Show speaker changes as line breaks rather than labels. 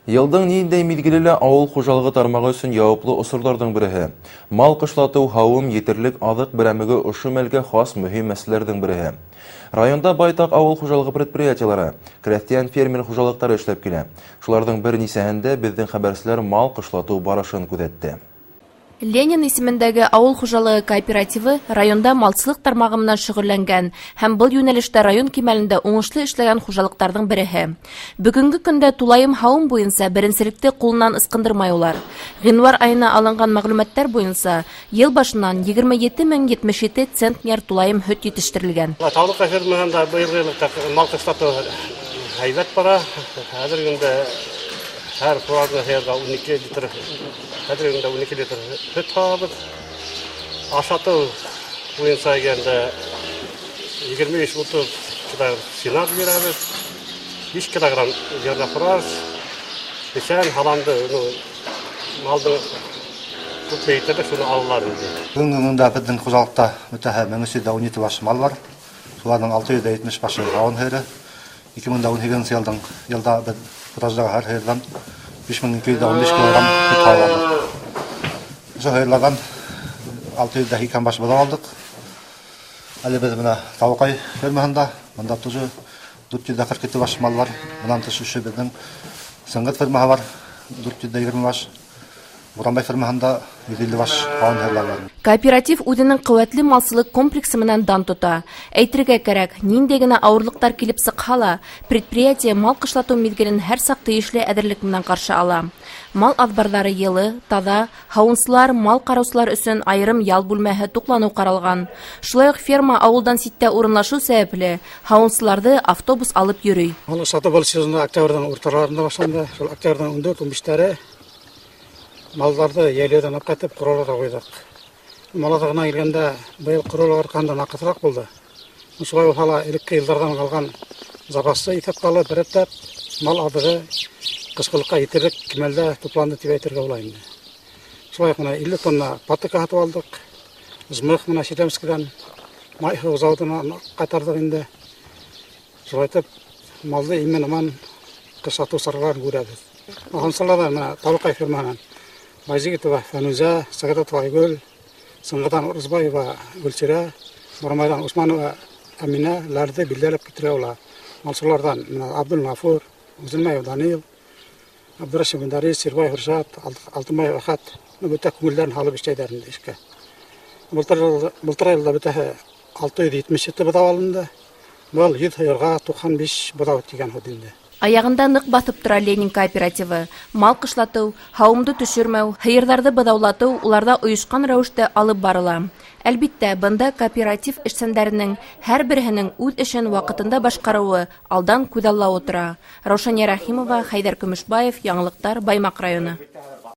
Елдің нейіндей мезгілі ауыл қожалығы тармағы үшін яуаплы осырлардың бірігі. Мал қышлату, хауым, етерлік, адық бірәмігі ұшы мәлге хас мүхим мәселелердің бірігі. Районда байтақ ауыл қожалығы предприятиялары, крестьян фермер қожалықтары эшләп келе. Шулардың бір нисәһендә безнең хәбәрчеләр мал қышлату барышын күзәтте.
Ленин исемендәге авыл хуҗалыгы кооперативы районда малчылык тармагы менән шөгыльләнгән һәм был юнәлештә район кимәлендә уңышлы эшләгән хуҗалыктарның береһе. Бүгенге көндә тулайым хавым буенча беренчелекте кулыннан ыскындырмай улар. Гыйнвар аена алынган мәгълүматлар буенча ел башыннан 27,77 центнер тулайым һөт җитештерелгән.
Тавлык фермасында быелгы елда мал кышлату һәйбәт бара. Хәзерге көндә һәр фуражны һәргә 12 литр, хәзерге көндә 12 литр һөт табып, ашату буенча гәндә 25-30 килограмм синак бирәбез, 5 килограмм җирдә фураж, бешән халамды, малды күп бәйтәдә шуны алалар инде.
Бүгенге көндә безнең хуҗалыкта мөтәһәммәсе 12 баш мал бар. Шуларның 670 башы гавын һәре. 2012 елда без фураждагы һәр һәрдан 5215 килограмм һөт алабыз. Ошо һәрләрдән 602 баш бала алдык. Әле без менә Тавыкай фермасында, монда тоже 442 баш мал бар. Моннан тыш безнең Сәнгать фермасы бар, 420 баш. Буранбай фермасында 150 баш гавын һәрләр бар.
Кооператив үзенең куәтле малчылык комплексы менән дан тота. Әйтергә кирәк, нинди генә авырлыклар килеп сыкһа, предприятие мал кышлату мизгелен һәр сак тиешле әдерлек менән каршы ала. Мал азбарлары йылы, таза, һавынсылар, мал караусылар өчен айрым ял бүлмәһе туклану каралган. Шулай ук ферма авылдан ситтә урынлашу сәбәпле һавынсыларды автобус алып йөрий.
Аны сатып алу сезоны октябрьдән урталарында башланды. Шул октябрьдән 14-15 малларды яйлардан алып кайтып кураларга койдык. Малатагына келгәндә быел куралар кандан акытырак булды. Шулай ук hala элекке еллардан калган запасы итеп калып, берәптәп мал адыгы кышкылыкка итерлек кимәлдә тупланды дип әйтергә була инде. Шулай ук 50 тонна патыка сатып алдык. Змых менә Читәмскидан май заводына кайтардык инде. Шулай итеп малды имен-аман кышлату сараларын күрәбез. Һәмсаларда менә Тавыкай фермасынан Байзигитова Фануза, Сагатова Айгөл, Сыңгыдан Урызбаева Гөлчирә, Мурмайдан Усманова Амина ләрде билдәләп китерә ала. Малчылардан Абдул Гафур, Үзелмәев Данил, Абдурашев Дарис, Сирбай Хуршат, Алтынбаев Ахат, бөтә күңелләрен халып эшләйдәр инде эшкә. Былтыр елда бөтәһе 677 быдау алынды. Бу ел һәйрга 95 быдау дигән хәдилде.
Аягында нык басып тора Ленин кооперативы. Мал кышлату, һавымды төшермәү, һыйырдарды быдаулату уларда оешкан рәвештә алып барыла. Әлбиттә, бында кооператив эшчәннәренең һәр берсенең үз эшен вакытында башкаруы алдан күзаллау тора. Раушания Рахимова, Хайдар Көмешбаев, Яңалыктар, Баймак районы.